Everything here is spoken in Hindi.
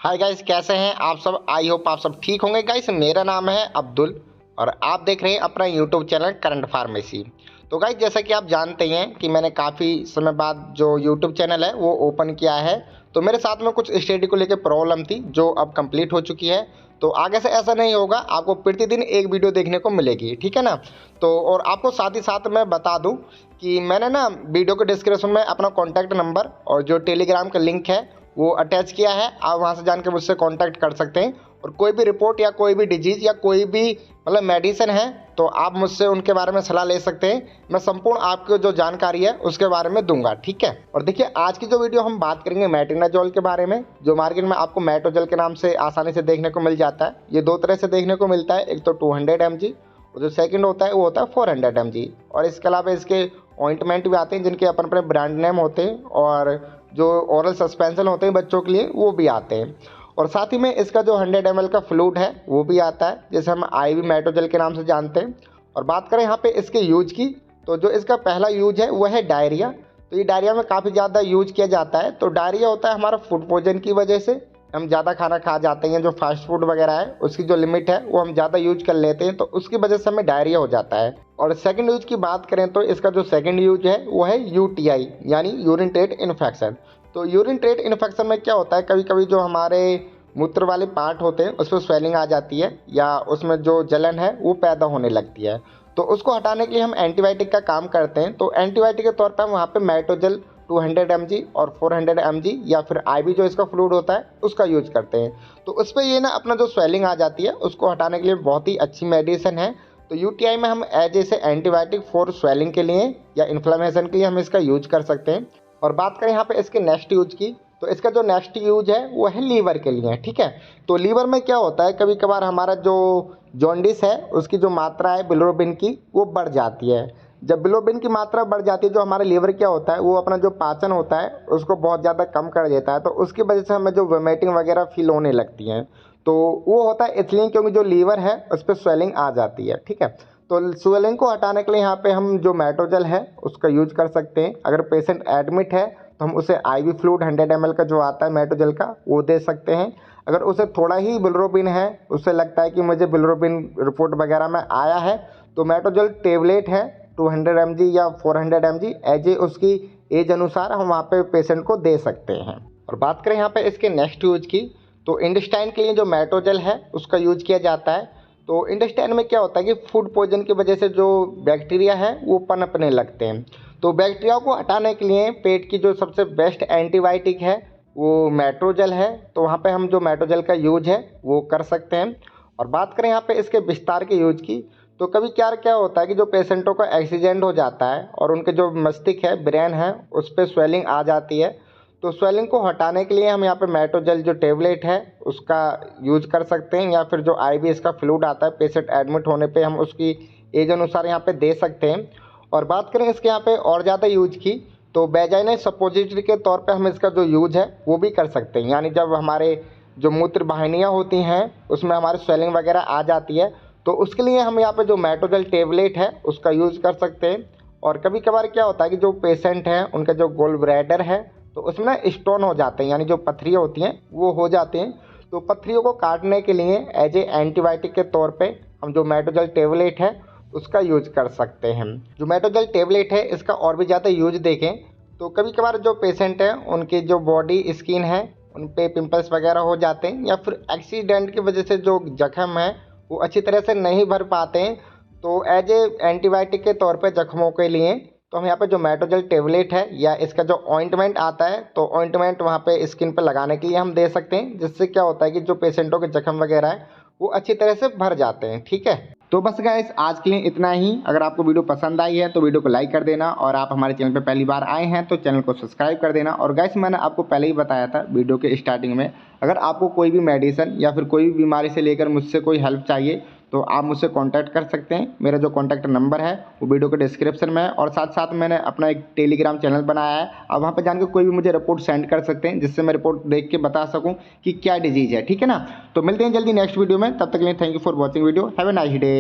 हाय गाइस, कैसे हैं आप सब। आई होप आप सब ठीक होंगे गाइस। मेरा नाम है अब्दुल और आप देख रहे हैं अपना यूट्यूब चैनल करंट फार्मेसी। तो गाइस, जैसा कि आप जानते हैं कि मैंने काफ़ी समय बाद जो यूट्यूब चैनल है वो ओपन किया है। तो मेरे साथ में कुछ स्टडी को लेकर प्रॉब्लम थी जो अब कंप्लीट हो चुकी है। तो आगे से ऐसा नहीं होगा, आपको प्रतिदिन एक वीडियो देखने को मिलेगी, ठीक है ना। तो और आपको साथ ही साथ मैं बता दूं कि मैंने ना वीडियो के डिस्क्रिप्शन में अपना कॉन्टैक्ट नंबर और जो टेलीग्राम का लिंक है वो अटैच किया है। आप वहाँ से जान के मुझसे कांटेक्ट कर सकते हैं और कोई भी रिपोर्ट या कोई भी डिजीज़ या कोई भी मतलब मेडिसिन है तो आप मुझसे उनके बारे में सलाह ले सकते हैं। मैं संपूर्ण आपको जो जानकारी है उसके बारे में दूंगा, ठीक है। और देखिए, आज की जो वीडियो हम बात करेंगे मेट्रोनोजोल के बारे में, जो मार्केट में आपको मेट्रोजोल के नाम से आसानी से देखने को मिल जाता है। ये दो तरह से देखने को मिलता है, एक तो 200 mg और जो सेकंड होता है वो होता है 400 mg। और इसके अलावा इसके ऑइंटमेंट भी आते हैं जिनके अपने अपने ब्रांड नेम होते हैं और जो ओरल सस्पेंशन होते हैं बच्चों के लिए वो भी आते हैं। और साथ ही में इसका जो 100 ml का फ्लूइड है वो भी आता है, जैसे हम IV मेट्रोजल के नाम से जानते हैं। और बात करें यहाँ पे इसके यूज की, तो जो इसका पहला यूज है वो है डायरिया। तो ये डायरिया में काफ़ी ज़्यादा यूज किया जाता है। तो डायरिया होता है हमारा फूड पॉइजन की वजह से, हम ज़्यादा खाना खा जाते हैं, जो फास्ट फूड वगैरह है उसकी जो लिमिट है वो हम ज़्यादा यूज कर लेते हैं, तो उसकी वजह से हमें डायरिया हो जाता है। और सेकंड यूज की बात करें तो इसका जो सेकंड यूज है वो है UTI यानी यूरिन ट्रैक्ट इन्फेक्शन। तो यूरिन ट्रैक्ट इन्फेक्शन में क्या होता है, कभी कभी जो हमारे मूत्र वाले पार्ट होते हैं उस पर स्वेलिंग आ जाती है या उसमें जो जलन है वो पैदा होने लगती है। तो उसको हटाने के लिए हम एंटीबायोटिक का काम करते हैं। तो एंटीबायोटिक के तौर पर हम वहाँ पे मेट्रोजल 200 mg और 400 mg या फिर IV जो इसका फ्लूइड होता है उसका यूज करते हैं। तो उस पर ये ना अपना जो स्वेलिंग आ जाती है उसको हटाने के लिए बहुत ही अच्छी मेडिसिन है। तो UTI में हम as a antibiotic for swelling के लिए या इन्फ्लेमेशन के लिए हम इसका यूज कर सकते हैं। और बात करें यहाँ पे इसके नेक्स्ट यूज की, तो इसका जो नेक्स्ट यूज है वो है लीवर के लिए, ठीक है। तो लीवर में क्या होता है, कभी कभार हमारा जो जॉन्डिस है उसकी जो मात्रा है बिलिरुबिन की वो बढ़ जाती है। जब बिलिरुबिन की मात्रा बढ़ जाती है, जो हमारा लीवर क्या होता है वो अपना जो पाचन होता है उसको बहुत ज़्यादा कम कर देता है। तो उसकी वजह से हमें जो वोमिटिंग वगैरह फील होने लगती हैं। तो वो होता है इसलिए क्योंकि जो लीवर है उस पर स्वेलिंग आ जाती है, ठीक है। तो स्वेलिंग को हटाने के लिए यहाँ पे हम जो मेट्रोजल है उसका यूज कर सकते हैं। अगर पेशेंट एडमिट है तो हम उसे IV फ्लूइड 100 ml का जो आता है मेट्रोजल का वो दे सकते हैं। अगर उसे थोड़ा ही बिलिरुबिन है, उससे लगता है कि मुझे बिलिरुबिन रिपोर्ट वगैरह में आया है, तो मेट्रोजल टेबलेट है 200 mg या 400 mg एज ए उसकी एज अनुसार हम वहाँ पे पेशेंट को दे सकते हैं। और बात करें यहाँ पे इसके नेक्स्ट यूज की, तो इंटेस्टाइन के लिए जो मेट्रोजल है उसका यूज किया जाता है। तो इंटेस्टाइन में क्या होता है कि फूड पॉइजन की वजह से जो बैक्टीरिया है वो पनपने लगते हैं। तो बैक्टीरिया को हटाने के लिए पेट की जो सबसे बेस्ट एंटीबायोटिक है वो मेट्रोजल है। तो वहाँ पे हम जो मेट्रोजल का यूज है वो कर सकते हैं। और बात करें यहाँ पे इसके विस्तार के यूज की, तो कभी क्या क्या होता है कि जो पेशेंटों का एक्सीडेंट हो जाता है और उनके जो मस्तिष्क है, ब्रेन है, उस पर स्वेलिंग आ जाती है। तो स्वेलिंग को हटाने के लिए हम यहाँ पे मेट्रोजल जो टेबलेट है उसका यूज कर सकते हैं, या फिर जो IV इसका फ्लूइड आता है पेशेंट एडमिट होने पे हम उसकी एज अनुसार यहाँ पे दे सकते हैं। और बात करें इसके यहाँ पे और ज़्यादा यूज की, तो वेजाइनल सपोजिटरी के तौर पे हम इसका जो यूज है वो भी कर सकते हैं। यानी जब हमारे जो मूत्र वाहिनियाँ होती हैं उसमें हमारी स्वेलिंग वगैरह आ जाती है तो उसके लिए हम यहाँ पे जो मेट्रोजल टेबलेट है उसका यूज कर सकते हैं। और कभी कभार क्या होता है कि जो पेशेंट हैं उनका जो गोल ब्लैडर है तो उसमें ना स्टोन हो जाते हैं, यानी जो पथरियाँ होती हैं वो हो जाती हैं। तो पथरियों को काटने के लिए एज ए एंटीबायोटिक के तौर पे हम जो मेट्रोजल टेबलेट है उसका यूज कर सकते हैं। जो मेट्रोजल टेबलेट है इसका और भी ज़्यादा यूज देखें तो कभी कभार जो पेशेंट हैं उनकी जो बॉडी स्किन है उन पे पिंपल्स वगैरह हो जाते हैं, या फिर एक्सीडेंट की वजह से जो जख्म है वो अच्छी तरह से नहीं भर पाते हैं। तो एज ए एंटीबायोटिक के तौर पे जख्मों के लिए तो हम यहाँ पे जो मेट्रोजल टेबलेट है या इसका जो ऑइंटमेंट आता है तो ऑइंटमेंट वहाँ पे स्किन पे लगाने के लिए हम दे सकते हैं, जिससे क्या होता है कि जो पेशेंटों के जख्म वगैरह है वो अच्छी तरह से भर जाते हैं, ठीक है। तो बस गाइस, आज के लिए इतना ही। अगर आपको वीडियो पसंद आई है तो वीडियो को लाइक कर देना, और आप हमारे चैनल पे पहली बार आए हैं तो चैनल को सब्सक्राइब कर देना। और गाइस, मैंने आपको पहले ही बताया था वीडियो के स्टार्टिंग में, अगर आपको कोई भी मेडिसिन या फिर कोई भी बीमारी से लेकर मुझसे कोई हेल्प चाहिए तो आप मुझसे कांटेक्ट कर सकते हैं। मेरा जो कांटेक्ट नंबर है वो वीडियो के डिस्क्रिप्शन में है। और साथ साथ मैंने अपना एक टेलीग्राम चैनल बनाया है, आप वहाँ पे जाकर कोई भी मुझे रिपोर्ट सेंड कर सकते हैं जिससे मैं रिपोर्ट देख के बता सकूँ कि क्या डिजीज़ है, ठीक है ना। तो मिलते हैं जल्दी नेक्स्ट वीडियो में, तब तक के लिए thank you for watching video. Have a nice day.